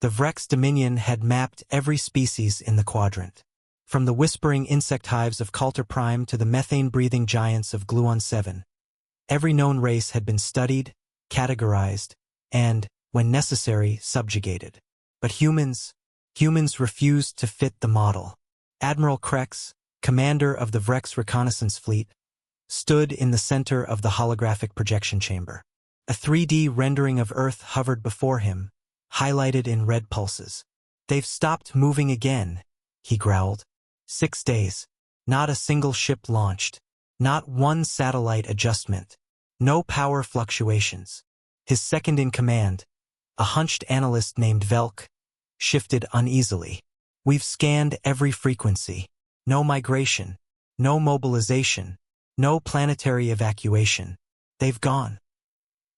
The Vrex Dominion had mapped every species in the quadrant. From the whispering insect hives of Coulter Prime to the methane-breathing giants of Gluon 7. Every known race had been studied, categorized, and, when necessary, subjugated. But humans refused to fit the model. Admiral Krex, commander of the Vrex reconnaissance fleet, stood in the center of the holographic projection chamber. A 3D rendering of Earth hovered before him, highlighted in red pulses. "They've stopped moving again," he growled. 6 days. Not a single ship launched. Not one satellite adjustment. No power fluctuations. His second-in-command, a hunched analyst named Velk, shifted uneasily. "We've scanned every frequency. No migration. No mobilization. No planetary evacuation. They've gone."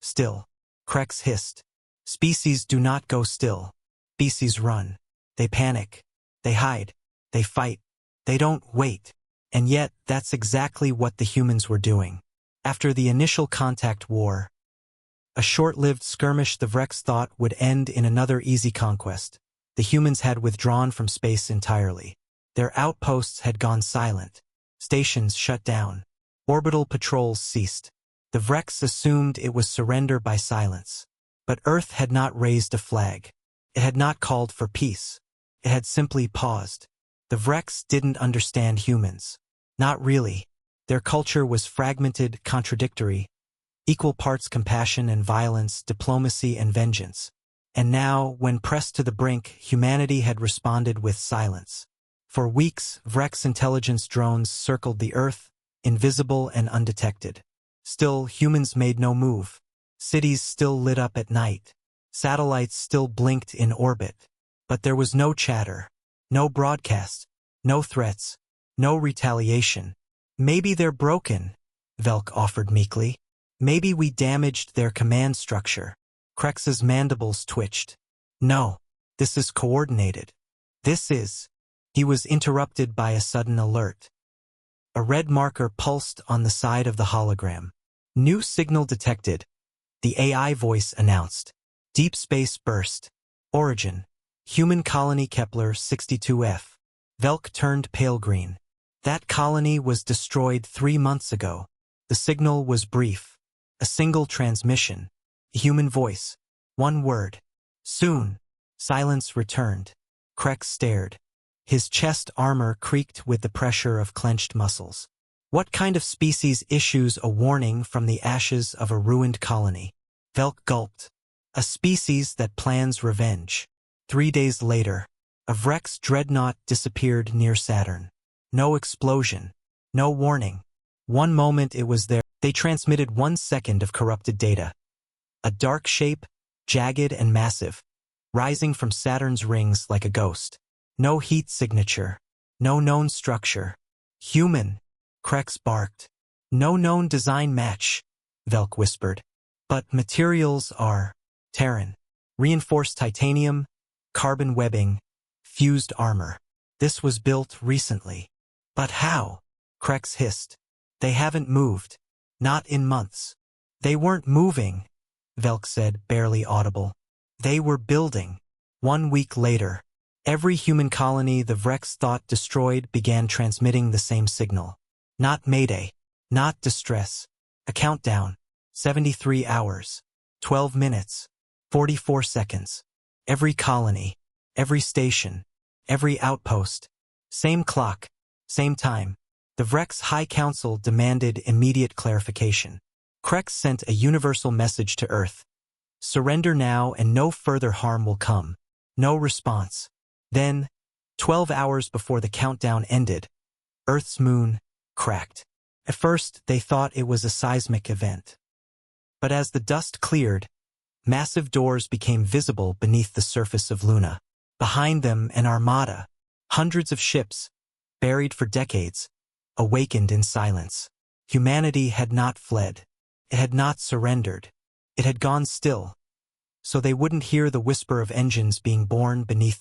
"Still," Krex hissed. "Species do not go still. Species run. They panic. They hide. They fight. They don't wait." And yet, that's exactly what the humans were doing. After the initial contact war, a short-lived skirmish the Vrex thought would end in another easy conquest, the humans had withdrawn from space entirely. Their outposts had gone silent. Stations shut down. Orbital patrols ceased. The Vrex assumed it was surrender by silence. But Earth had not raised a flag. It had not called for peace. It had simply paused. The Vrex didn't understand humans. Not really. Their culture was fragmented, contradictory, equal parts compassion and violence, diplomacy and vengeance. And now, when pressed to the brink, humanity had responded with silence. For weeks, Vrex intelligence drones circled the Earth, invisible and undetected. Still, humans made no move. Cities still lit up at night. Satellites still blinked in orbit. But there was no chatter, no broadcast, no threats, no retaliation. "Maybe they're broken," Velk offered meekly. "Maybe we damaged their command structure." Krex's mandibles twitched. "No, this is coordinated. This is..." He was interrupted by a sudden alert. A red marker pulsed on the side of the hologram. "New signal detected," the AI voice announced. "Deep space burst. Origin. Human colony Kepler 62F. Velk turned pale green. That colony was destroyed 3 months ago. The signal was brief. A single transmission. A human voice. One word. Soon. Silence returned. Krex stared. His chest armor creaked with the pressure of clenched muscles. What kind of species issues a warning from the ashes of a ruined colony? Velk gulped. A species that plans revenge. 3 days later, a Vrex dreadnought disappeared near Saturn. No explosion. No warning. One moment it was there. They transmitted 1 second of corrupted data. A dark shape, jagged and massive, rising from Saturn's rings like a ghost. No heat signature. No known structure. "Human," Krex barked. "No known design match," Velk whispered. "But materials are Terran. Reinforced titanium, carbon webbing, fused armor. This was built recently." "But how?" Krex hissed. "They haven't moved. Not in months." "They weren't moving," Velk said, barely audible. "They were building." 1 week later, every human colony the Vrex thought destroyed began transmitting the same signal. Not mayday. Not distress. A countdown. 73 hours. 12 minutes. 44 seconds. Every colony. Every station. Every outpost. Same clock. Same time. The Vrex High Council demanded immediate clarification. Krex sent a universal message to Earth. Surrender now and no further harm will come. No response. Then, 12 hours before the countdown ended, Earth's moon cracked. At first, they thought it was a seismic event. But as the dust cleared, massive doors became visible beneath the surface of Luna. Behind them, an armada, hundreds of ships, buried for decades, awakened in silence. Humanity had not fled. It had not surrendered. It had gone still, so they wouldn't hear the whisper of engines being born beneath